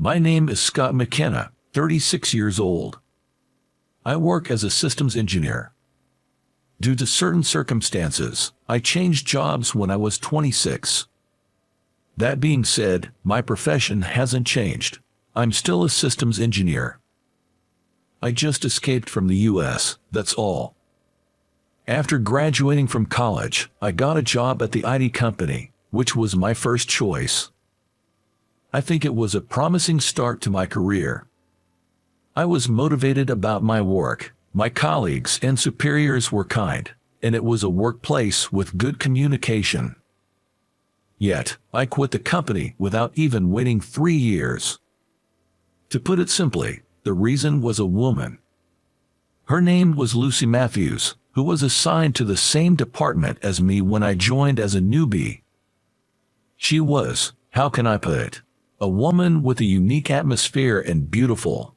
My name is Scott McKenna, 36 years old. I work as a systems engineer. Due to certain circumstances, I changed jobs when I was 26. That being said, my profession hasn't changed. I'm still a systems engineer. I just escaped from the US, that's all. After graduating from college, I got a job at the IT company, which was my first choice. I think it was a promising start to my career. I was motivated about my work, my colleagues and superiors were kind, and it was a workplace with good communication. Yet, I quit the company without even waiting 3 years. To put it simply, the reason was a woman. Her name was Lucy Matthews, who was assigned to the same department as me when I joined as a newbie. She was, how can I put it, a woman with a unique atmosphere and beautiful.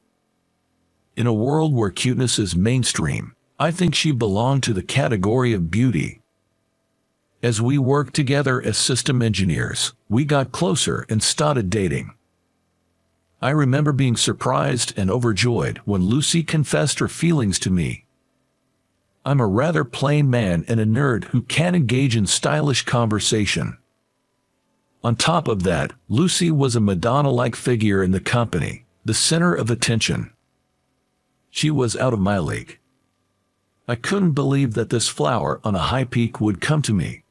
In a world where cuteness is mainstream, I think she belonged to the category of beauty. As we worked together as system engineers, we got closer and started dating. I remember being surprised and overjoyed when Lucy confessed her feelings to me. I'm a rather plain man and a nerd who can't engage in stylish conversation. On top of that, Lucy was a Madonna-like figure in the company, the center of attention. She was out of my league. I couldn't believe that this flower on a high peak would come to me.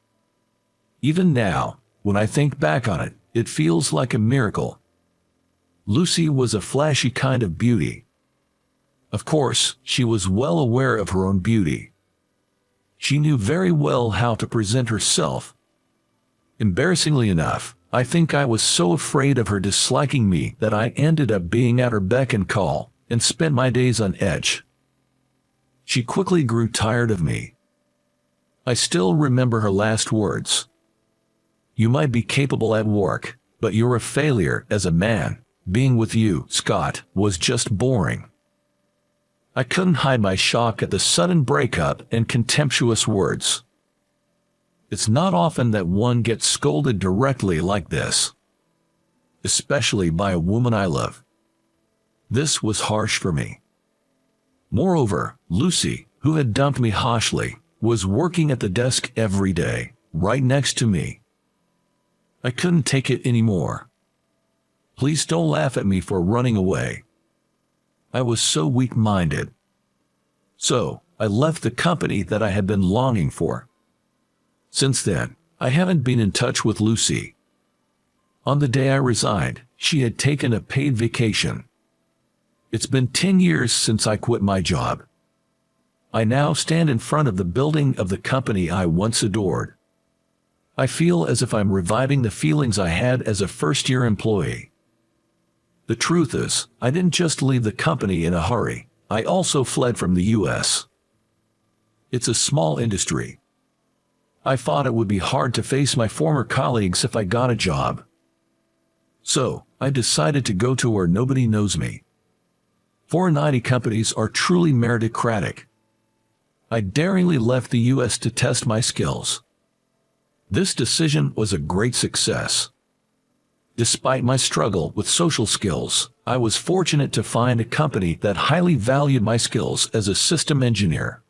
Even now, when I think back on it, it feels like a miracle. Lucy was a flashy kind of beauty. Of course, she was well aware of her own beauty. She knew very well how to present herself. Embarrassingly enough, I think I was so afraid of her disliking me that I ended up being at her beck and call and spent my days on edge. She quickly grew tired of me. I still remember her last words. "You might be capable at work, but you're a failure as a man. Being with you, Scott, was just boring." I couldn't hide my shock at the sudden breakup and contemptuous words. It's not often that one gets scolded directly like this, especially by a woman I love. This was harsh for me. Moreover, Lucy, who had dumped me harshly, was working at the desk every day, right next to me. I couldn't take it anymore. Please don't laugh at me for running away. I was so weak-minded. So, I left the company that I had been longing for. Since then, I haven't been in touch with Lucy. On the day I resigned, she had taken a paid vacation. It's been 10 years since I quit my job. I now stand in front of the building of the company I once adored. I feel as if I'm reviving the feelings I had as a first-year employee. The truth is, I didn't just leave the company in a hurry, I also fled from the US. It's a small industry. I thought it would be hard to face my former colleagues if I got a job. So, I decided to go to where nobody knows me. Foreign IT companies are truly meritocratic. I daringly left the US to test my skills. This decision was a great success. Despite my struggle with social skills, I was fortunate to find a company that highly valued my skills as a system engineer.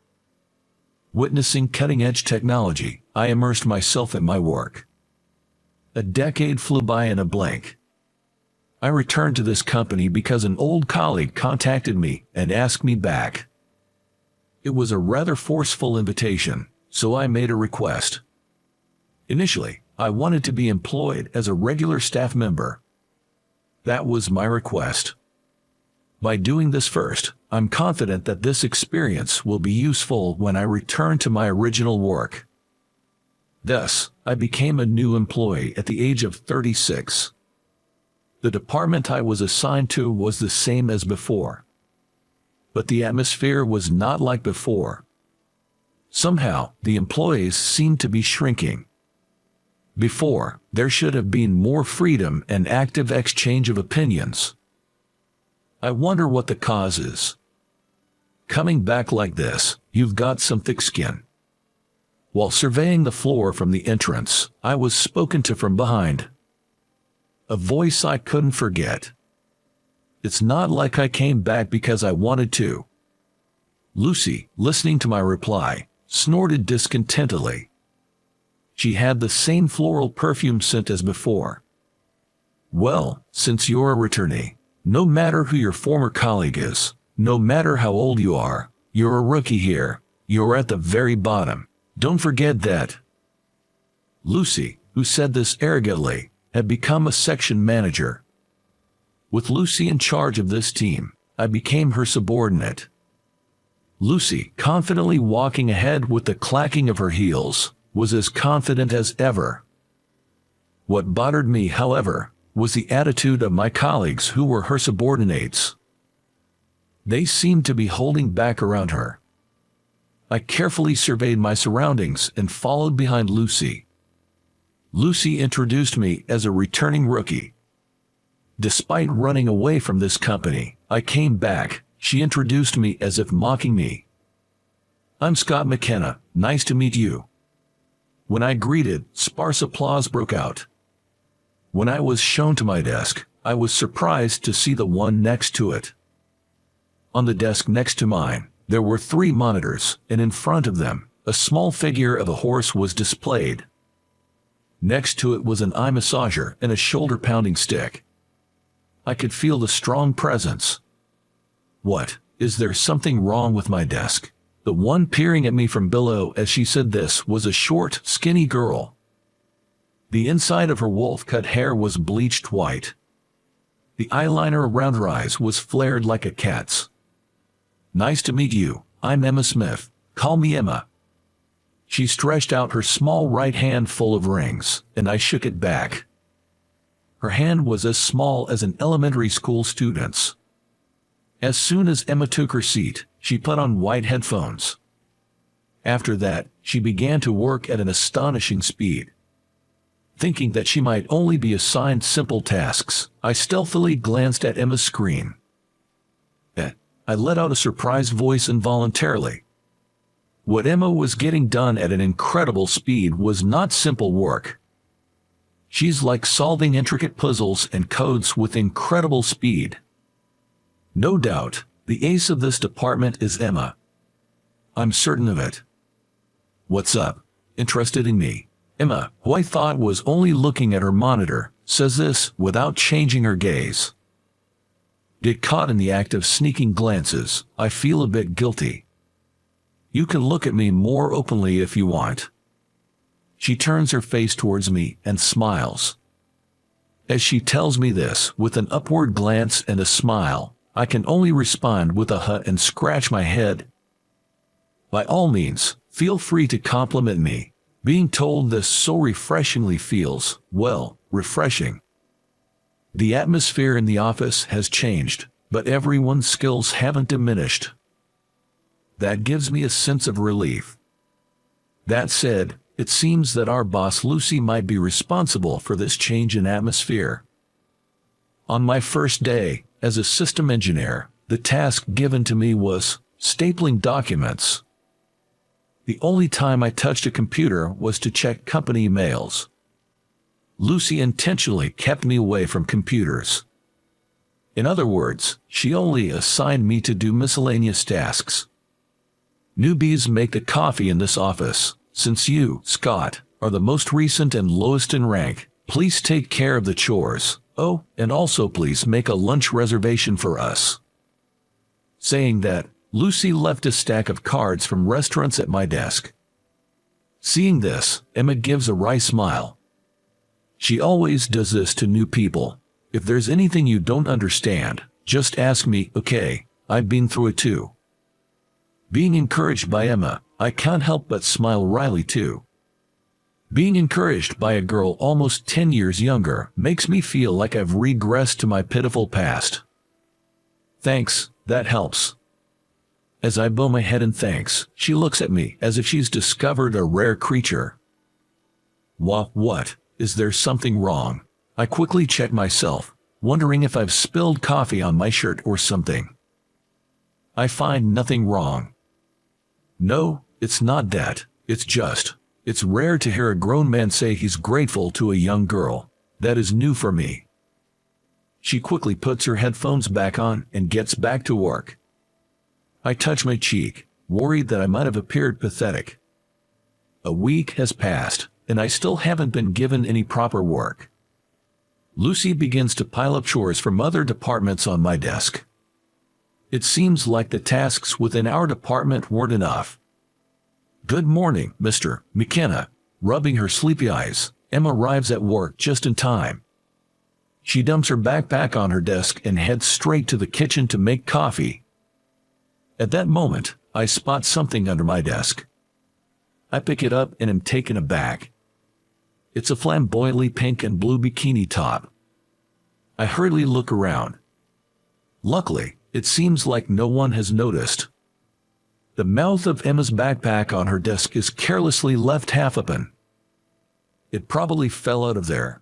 Witnessing cutting-edge technology, I immersed myself in my work. A decade flew by in a blink. I returned to this company because an old colleague contacted me and asked me back. It was a rather forceful invitation, so I made a request. Initially, I wanted to be employed as a regular staff member. That was my request. By doing this first, I'm confident that this experience will be useful when I return to my original work. Thus, I became a new employee at the age of 36. The department I was assigned to was the same as before. But the atmosphere was not like before. Somehow, the employees seemed to be shrinking. Before, there should have been more freedom and active exchange of opinions. I wonder what the cause is. Coming back like this, you've got some thick skin. While surveying the floor from the entrance, I was spoken to from behind. A voice I couldn't forget. It's not like I came back because I wanted to." Lucy, listening to my reply, snorted discontentedly. She had the same floral perfume scent as before. "Well, since you're a returnee, no matter who your former colleague is, no matter how old you are, you're a rookie here. You're at the very bottom. Don't forget that." Lucy, who said this arrogantly, had become a section manager. With Lucy in charge of this team, I became her subordinate. Lucy, confidently walking ahead with the clacking of her heels, was as confident as ever. What bothered me, however, was the attitude of my colleagues who were her subordinates. They seemed to be holding back around her. I carefully surveyed my surroundings and followed behind Lucy. Lucy introduced me as a returning rookie. Despite running away from this company, I came back. She introduced me as if mocking me. "I'm Scott McKenna. Nice to meet you." When I greeted, sparse applause broke out. When I was shown to my desk, I was surprised to see the one next to it. On the desk next to mine, there were 3 monitors, and in front of them, a small figure of a horse was displayed. Next to it was an eye massager and a shoulder-pounding stick. I could feel the strong presence. "What, is there something wrong with my desk?" The one peering at me from below as she said this was a short, skinny girl. The inside of her wolf-cut hair was bleached white. The eyeliner around her eyes was flared like a cat's. "Nice to meet you. I'm Emma Smith. Call me Emma." She stretched out her small right hand full of rings, and I shook it back. Her hand was as small as an elementary school student's. As soon as Emma took her seat, she put on white headphones. After that, she began to work at an astonishing speed. Thinking that she might only be assigned simple tasks, I stealthily glanced at Emma's screen. I let out a surprised voice involuntarily. What Emma was getting done at an incredible speed was not simple work. She's like solving intricate puzzles and codes with incredible speed. No doubt, the ace of this department is Emma. I'm certain of it. "What's up?" Interested in me. Emma, who I thought was only looking at her monitor, says this without changing her gaze. Get caught in the act of sneaking glances, I feel a bit guilty. "You can look at me more openly if you want." She turns her face towards me and smiles. As she tells me this, with an upward glance and a smile, I can only respond with a huh and scratch my head. By all means, feel free to compliment me. Being told this so refreshingly feels, well, refreshing. The atmosphere in the office has changed, but everyone's skills haven't diminished. That gives me a sense of relief. That said, it seems that our boss Lucy might be responsible for this change in atmosphere. On my first day, as a system engineer, the task given to me was stapling documents. The only time I touched a computer was to check company emails. Lucy intentionally kept me away from computers. In other words, she only assigned me to do miscellaneous tasks. Newbies make the coffee in this office. Since you, Scott, are the most recent and lowest in rank, please take care of the chores. Oh, and also please make a lunch reservation for us. Saying that, Lucy left a stack of cards from restaurants at my desk. Seeing this, Emma gives a wry smile. She always does this to new people. If there's anything you don't understand, just ask me, okay? I've been through it too. Being encouraged by Emma, I can't help but smile wryly too. Being encouraged by a girl almost 10 years younger makes me feel like I've regressed to my pitiful past. Thanks, that helps. As I bow my head in thanks, she looks at me as if she's discovered a rare creature. What? Is there something wrong? I quickly check myself, wondering if I've spilled coffee on my shirt or something. I find nothing wrong. No, it's not that. It's rare to hear a grown man say he's grateful to a young girl. That is new for me. She quickly puts her headphones back on and gets back to work. I touch my cheek, worried that I might have appeared pathetic. A week has passed, and I still haven't been given any proper work. Lucy begins to pile up chores from other departments on my desk. It seems like the tasks within our department weren't enough. "Good morning, Mr. McKenna." Rubbing her sleepy eyes, Emma arrives at work just in time. She dumps her backpack on her desk and heads straight to the kitchen to make coffee. At that moment, I spot something under my desk. I pick it up and am taken aback. It's a flamboyantly pink and blue bikini top. I hurriedly look around. Luckily, it seems like no one has noticed. The mouth of Emma's backpack on her desk is carelessly left half open. It probably fell out of there.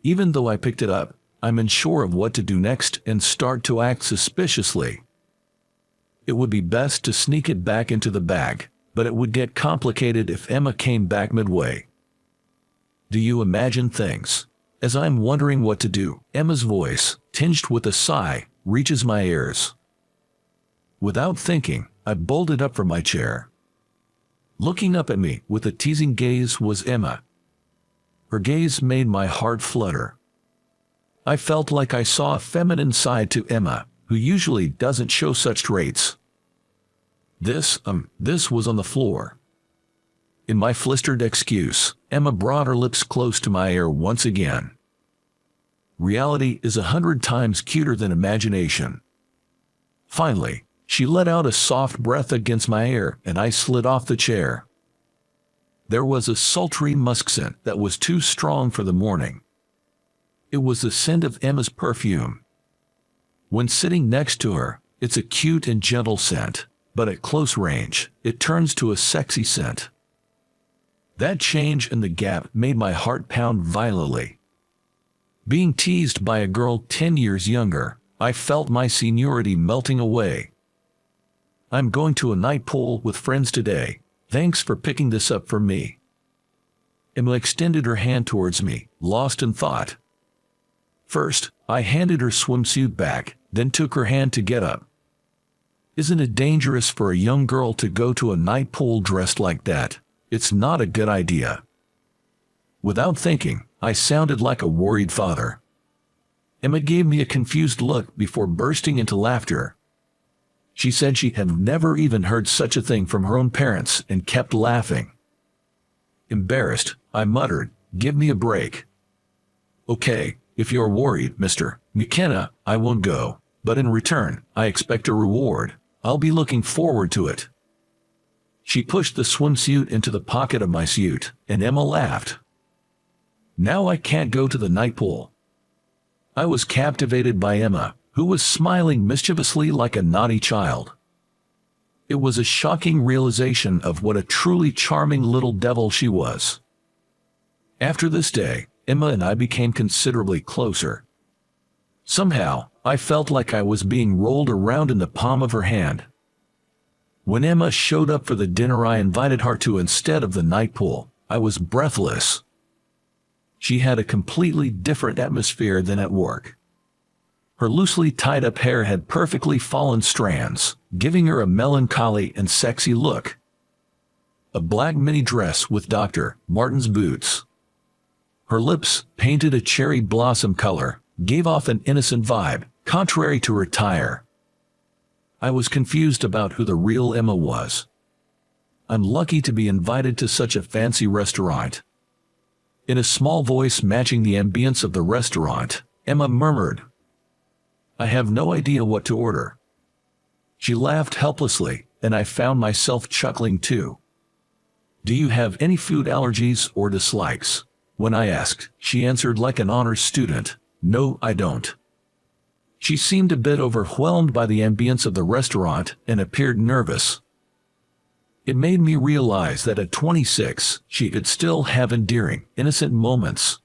Even though I picked it up, I'm unsure of what to do next and start to act suspiciously. It would be best to sneak it back into the bag, but it would get complicated if Emma came back midway. Do you imagine things? As I'm wondering what to do, Emma's voice, tinged with a sigh, reaches my ears. Without thinking, I bolted up from my chair. Looking up at me with a teasing gaze was Emma. Her gaze made my heart flutter. I felt like I saw a feminine side to Emma, who usually doesn't show such traits. This was on the floor. In my flistered excuse, Emma brought her lips close to my ear once again. Reality is 100 times cuter than imagination. Finally, she let out a soft breath against my ear and I slid off the chair. There was a sultry musk scent that was too strong for the morning. It was the scent of Emma's perfume. When sitting next to her, it's a cute and gentle scent, but at close range, it turns to a sexy scent. That change in the gap made my heart pound violently. Being teased by a girl 10 years younger, I felt my seniority melting away. "I'm going to a night pool with friends today. Thanks for picking this up for me." Emma extended her hand towards me, lost in thought. First, I handed her swimsuit back, then took her hand to get up. Isn't it dangerous for a young girl to go to a night pool dressed like that? It's not a good idea. Without thinking, I sounded like a worried father. Emma gave me a confused look before bursting into laughter. She said she had never even heard such a thing from her own parents and kept laughing. Embarrassed, I muttered, "Give me a break." "Okay, if you're worried, Mr. McKenna, I won't go, but in return, I expect a reward. I'll be looking forward to it." She pushed the swimsuit into the pocket of my suit, and Emma laughed. Now I can't go to the night pool. I was captivated by Emma, who was smiling mischievously like a naughty child. It was a shocking realization of what a truly charming little devil she was. After this day, Emma and I became considerably closer. Somehow, I felt like I was being rolled around in the palm of her hand. When Emma showed up for the dinner I invited her to instead of the night pool, I was breathless. She had a completely different atmosphere than at work. Her loosely tied-up hair had perfectly fallen strands, giving her a melancholy and sexy look. A black mini dress with Dr. Martens boots. Her lips, painted a cherry blossom color, gave off an innocent vibe, contrary to her attire. I was confused about who the real Emma was. I'm lucky to be invited to such a fancy restaurant. In a small voice matching the ambience of the restaurant, Emma murmured, "I have no idea what to order." She laughed helplessly, and I found myself chuckling too. "Do you have any food allergies or dislikes?" When I asked, she answered like an honors student, "No, I don't." She seemed a bit overwhelmed by the ambience of the restaurant and appeared nervous. It made me realize that at 26, she could still have endearing, innocent moments.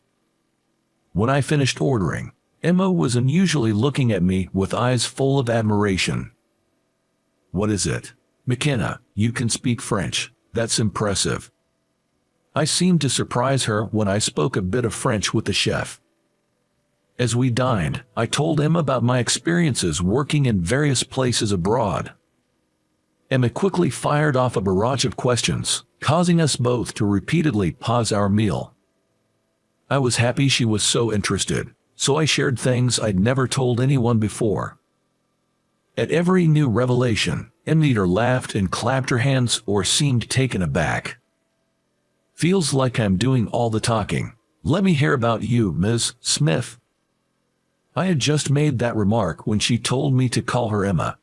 When I finished ordering, Emma was unusually looking at me with eyes full of admiration. "What is it?" "McKenna, you can speak French. That's impressive." I seemed to surprise her when I spoke a bit of French with the chef. As we dined, I told Emma about my experiences working in various places abroad. Emma quickly fired off a barrage of questions, causing us both to repeatedly pause our meal. I was happy she was so interested, so I shared things I'd never told anyone before. At every new revelation, Emma either laughed and clapped her hands or seemed taken aback. Feels like I'm doing all the talking. Let me hear about you, Ms. Smith. I had just made that remark when she told me to call her Emma.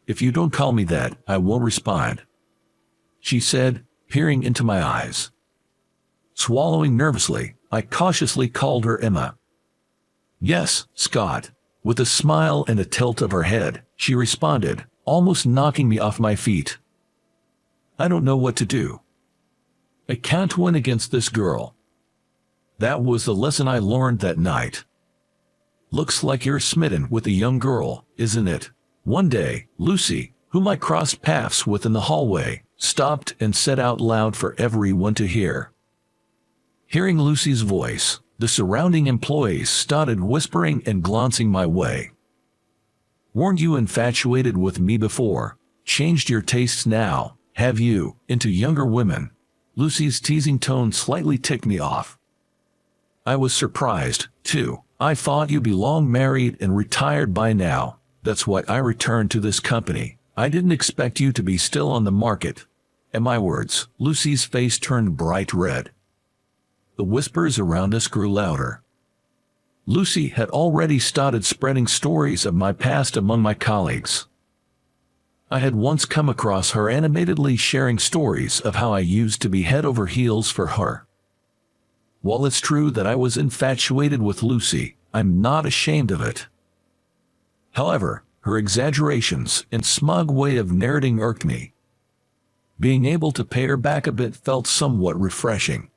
If you don't call me that, I won't respond, she said, peering into my eyes. Swallowing nervously, I cautiously called her Emma. Yes, Scott. With a smile and a tilt of her head, she responded, almost knocking me off my feet. I don't know what to do. I can't win against this girl. That was the lesson I learned that night. Looks like you're smitten with a young girl, isn't it? One day, Lucy, whom I crossed paths with in the hallway, stopped and said out loud for everyone to hear. Hearing Lucy's voice, the surrounding employees started whispering and glancing my way. Weren't you infatuated with me before? Changed your tastes now, have you, into younger women? Lucy's teasing tone slightly ticked me off. I was surprised, too. I thought you'd be long married and retired by now. That's why I returned to this company. I didn't expect you to be still on the market. At my words, Lucy's face turned bright red. The whispers around us grew louder. Lucy had already started spreading stories of my past among my colleagues. I had once come across her animatedly sharing stories of how I used to be head over heels for her. While it's true that I was infatuated with Lucy, I'm not ashamed of it. However, her exaggerations and smug way of narrating irked me. Being able to pay her back a bit felt somewhat refreshing.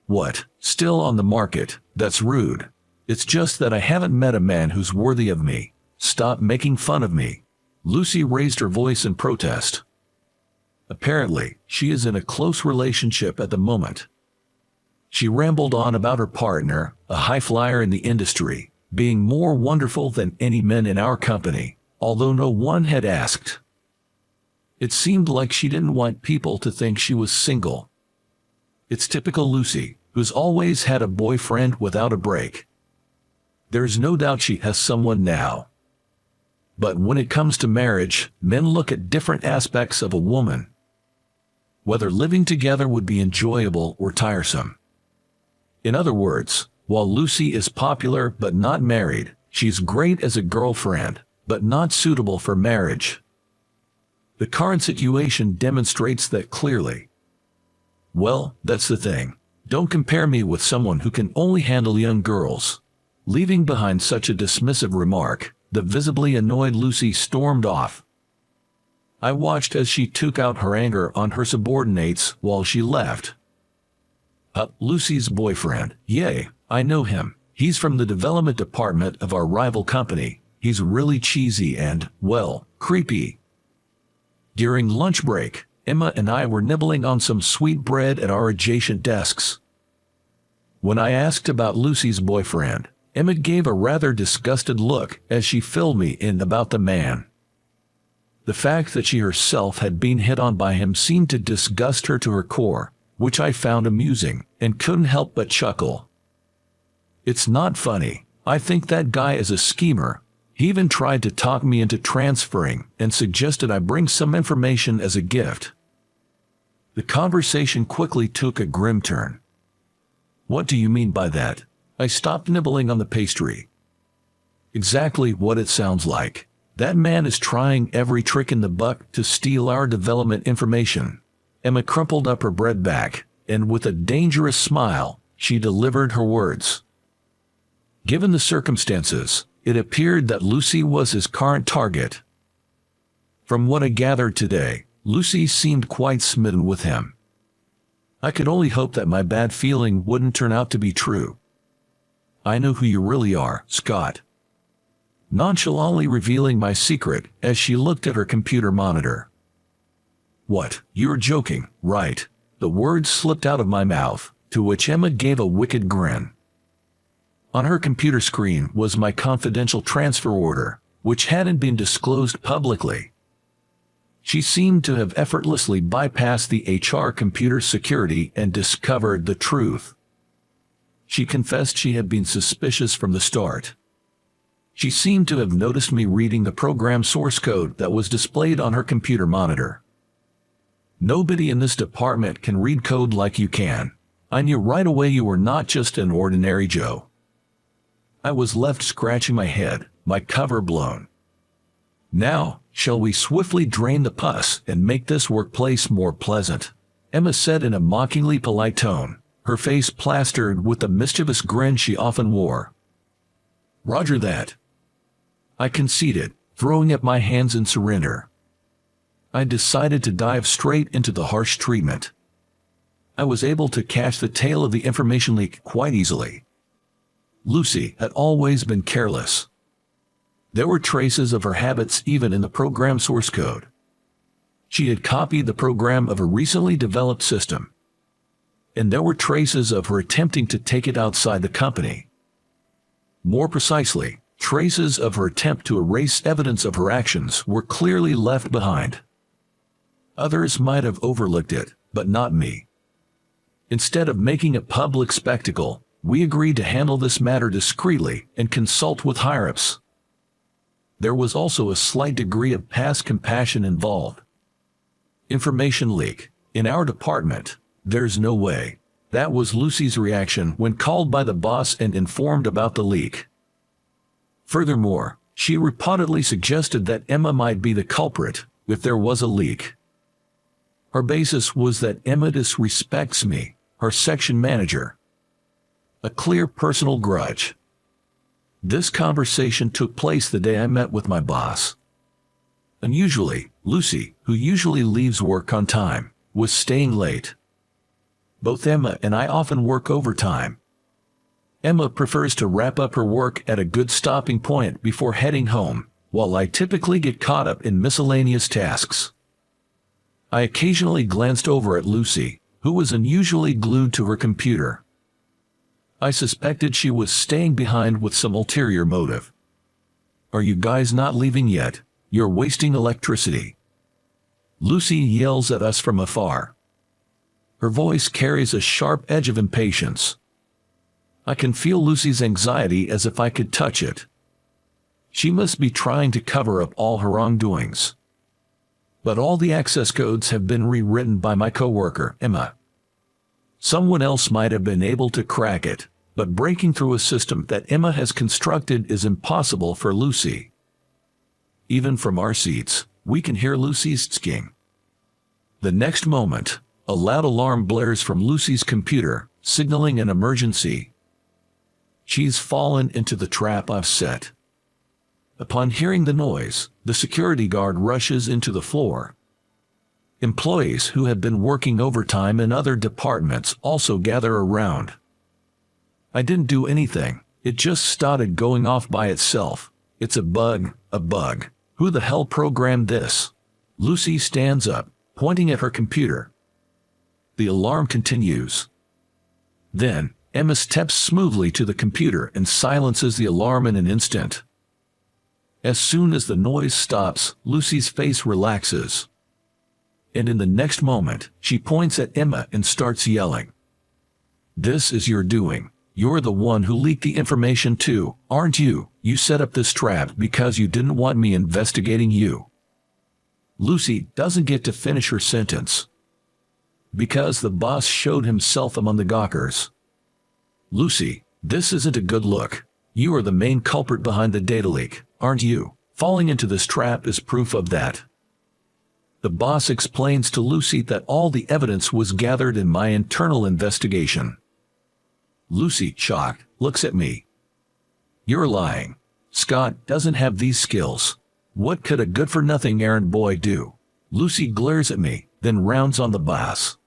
What? Still on the market? That's rude. It's just that I haven't met a man who's worthy of me. Stop making fun of me. Lucy raised her voice in protest. Apparently, she is in a close relationship at the moment. She rambled on about her partner, a high flyer in the industry, being more wonderful than any men in our company, although no one had asked. It seemed like she didn't want people to think she was single. It's typical Lucy, who's always had a boyfriend without a break. There's no doubt she has someone now. But when it comes to marriage, men look at different aspects of a woman. Whether living together would be enjoyable or tiresome. In other words, while Lucy is popular but not married, she's great as a girlfriend, but not suitable for marriage. The current situation demonstrates that clearly. Well, that's the thing. Don't compare me with someone who can only handle young girls. Leaving behind such a dismissive remark, the visibly annoyed Lucy stormed off. I watched as she took out her anger on her subordinates while she left. Lucy's boyfriend. Yay, I know him. He's from the development department of our rival company. He's really cheesy and, well, creepy. During lunch break, Emma and I were nibbling on some sweet bread at our adjacent desks. When I asked about Lucy's boyfriend, Emma gave a rather disgusted look as she filled me in about the man. The fact that she herself had been hit on by him seemed to disgust her to her core, which I found amusing, and couldn't help but chuckle. It's not funny. I think that guy is a schemer. He even tried to talk me into transferring and suggested I bring some information as a gift. The conversation quickly took a grim turn. What do you mean by that? I stopped nibbling on the pastry. Exactly what it sounds like. That man is trying every trick in the book to steal our development information. Emma crumpled up her bread back, and with a dangerous smile, she delivered her words. Given the circumstances, it appeared that Lucy was his current target. From what I gathered today, Lucy seemed quite smitten with him. I could only hope that my bad feeling wouldn't turn out to be true. I know who you really are, Scott. Nonchalantly revealing my secret as she looked at her computer monitor. What, you're joking, right? The words slipped out of my mouth, to which Emma gave a wicked grin. On her computer screen was my confidential transfer order, which hadn't been disclosed publicly. She seemed to have effortlessly bypassed the HR computer security and discovered the truth. She confessed she had been suspicious from the start. She seemed to have noticed me reading the program source code that was displayed on her computer monitor. Nobody in this department can read code like you can. I knew right away you were not just an ordinary Joe. I was left scratching my head, my cover blown. Now, shall we swiftly drain the pus and make this workplace more pleasant? Emma said in a mockingly polite tone, her face plastered with the mischievous grin she often wore. Roger that. I conceded, throwing up my hands in surrender. I decided to dive straight into the harsh treatment. I was able to catch the tail of the information leak quite easily. Lucy had always been careless. There were traces of her habits even in the program source code. She had copied the program of a recently developed system. And there were traces of her attempting to take it outside the company. More precisely, traces of her attempt to erase evidence of her actions were clearly left behind. Others might have overlooked it, but not me. Instead of making a public spectacle, we agreed to handle this matter discreetly and consult with higher-ups. There was also a slight degree of past compassion involved. Information leak. In our department, there's no way. That was Lucy's reaction when called by the boss and informed about the leak. Furthermore, she reportedly suggested that Emma might be the culprit if there was a leak. Her basis was that Emma disrespects me, her section manager. A clear personal grudge. This conversation took place the day I met with my boss. Unusually, Lucy, who usually leaves work on time, was staying late. Both Emma and I often work overtime. Emma prefers to wrap up her work at a good stopping point before heading home, while I typically get caught up in miscellaneous tasks. I occasionally glanced over at Lucy, who was unusually glued to her computer. I suspected she was staying behind with some ulterior motive. Are you guys not leaving yet? You're wasting electricity. Lucy yells at us from afar. Her voice carries a sharp edge of impatience. I can feel Lucy's anxiety as if I could touch it. She must be trying to cover up all her wrongdoings. But all the access codes have been rewritten by my coworker, Emma. Someone else might have been able to crack it, but breaking through a system that Emma has constructed is impossible for Lucy. Even from our seats, we can hear Lucy's sking. The next moment, a loud alarm blares from Lucy's computer, signaling an emergency. She's fallen into the trap I've set. Upon hearing the noise, the security guard rushes into the floor. Employees who had been working overtime in other departments also gather around. I didn't do anything. It just started going off by itself. It's a bug, a bug. Who the hell programmed this? Lucy stands up, pointing at her computer. The alarm continues. Then, Emma steps smoothly to the computer and silences the alarm in an instant. As soon as the noise stops, Lucy's face relaxes. And in the next moment, she points at Emma and starts yelling. This is your doing. You're the one who leaked the information too, aren't you? You set up this trap because you didn't want me investigating you. Lucy doesn't get to finish her sentence. Because the boss showed himself among the gawkers. Lucy, this isn't a good look. You are the main culprit behind the data leak, aren't you? Falling into this trap is proof of that. The boss explains to Lucy that all the evidence was gathered in my internal investigation. Lucy, shocked, looks at me. You're lying. Scott doesn't have these skills. What could a good-for-nothing errand boy do? Lucy glares at me, then rounds on the boss.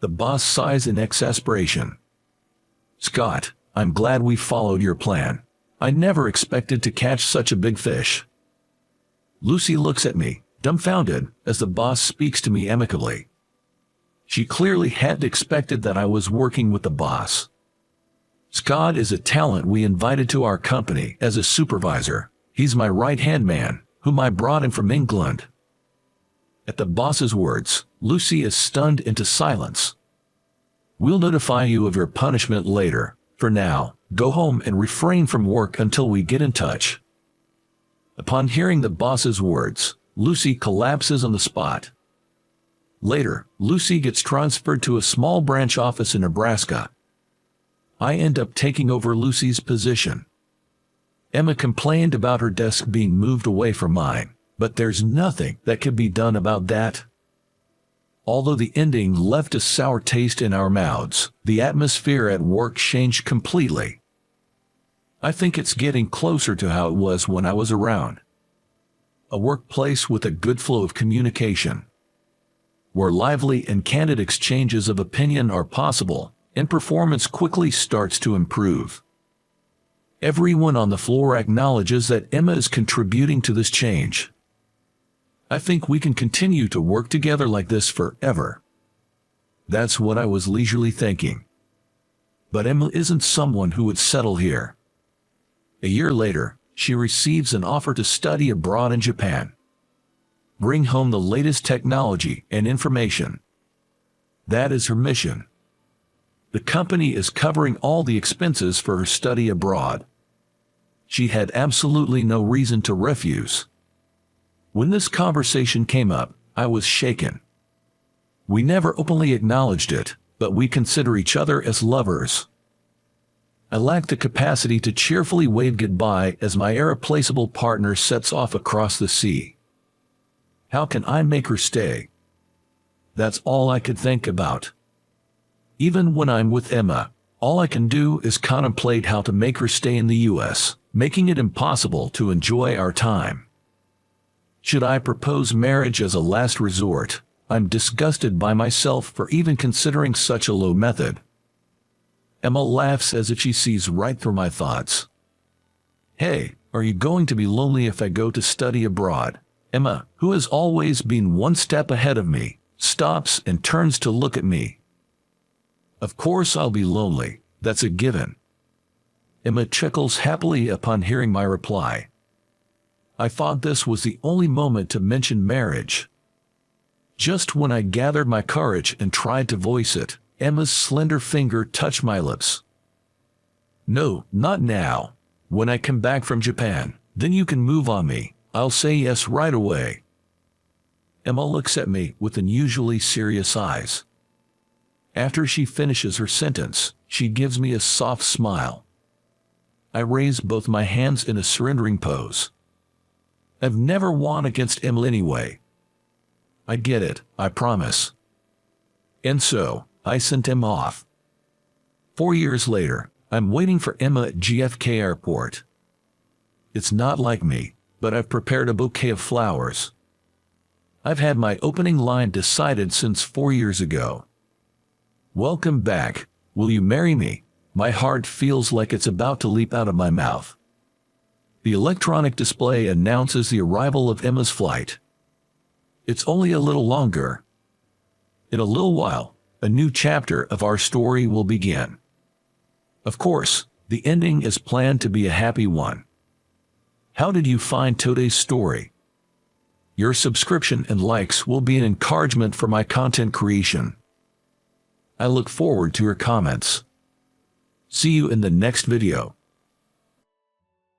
The boss sighs in exasperation. Scott, I'm glad we followed your plan. I never expected to catch such a big fish. Lucy looks at me, dumbfounded, as the boss speaks to me amicably. She clearly hadn't expected that I was working with the boss. Scott is a talent we invited to our company as a supervisor. He's my right-hand man, whom I brought in from England. At the boss's words, Lucy is stunned into silence. We'll notify you of your punishment later. For now, go home and refrain from work until we get in touch. Upon hearing the boss's words, Lucy collapses on the spot. Later, Lucy gets transferred to a small branch office in Nebraska. I end up taking over Lucy's position. Emma complained about her desk being moved away from mine, but there's nothing that can be done about that. Although the ending left a sour taste in our mouths, the atmosphere at work changed completely. I think it's getting closer to how it was when I was around. A workplace with a good flow of communication, where lively and candid exchanges of opinion are possible, and performance quickly starts to improve. Everyone on the floor acknowledges that Emma is contributing to this change. I think we can continue to work together like this forever. That's what I was leisurely thinking. But Emma isn't someone who would settle here. A year later, she receives an offer to study abroad in Japan. Bring home the latest technology and information. That is her mission. The company is covering all the expenses for her study abroad. She had absolutely no reason to refuse. When this conversation came up, I was shaken. We never openly acknowledged it, but we consider each other as lovers. I lack the capacity to cheerfully wave goodbye as my irreplaceable partner sets off across the sea. How can I make her stay? That's all I could think about. Even when I'm with Emma, all I can do is contemplate how to make her stay in the U.S., making it impossible to enjoy our time. Should I propose marriage as a last resort? I'm disgusted by myself for even considering such a low method. Emma laughs as if she sees right through my thoughts. Hey, are you going to be lonely if I go to study abroad? Emma, who has always been one step ahead of me, stops and turns to look at me. Of course I'll be lonely, that's a given. Emma chuckles happily upon hearing my reply. I thought this was the only moment to mention marriage. Just when I gathered my courage and tried to voice it, Emma's slender finger touched my lips. No, not now. When I come back from Japan, then you can move on me. I'll say yes right away. Emma looks at me with unusually serious eyes. After she finishes her sentence, she gives me a soft smile. I raise both my hands in a surrendering pose. I've never won against Emma anyway. I get it, I promise. And so, I sent Emma off. 4 years later, I'm waiting for Emma at JFK Airport. It's not like me, but I've prepared a bouquet of flowers. I've had my opening line decided since 4 years ago. Welcome back. Will you marry me? My heart feels like it's about to leap out of my mouth. The electronic display announces the arrival of Emma's flight. It's only a little longer. In a little while, a new chapter of our story will begin. Of course, the ending is planned to be a happy one. How did you find today's story? Your subscription and likes will be an encouragement for my content creation. I look forward to your comments. See you in the next video.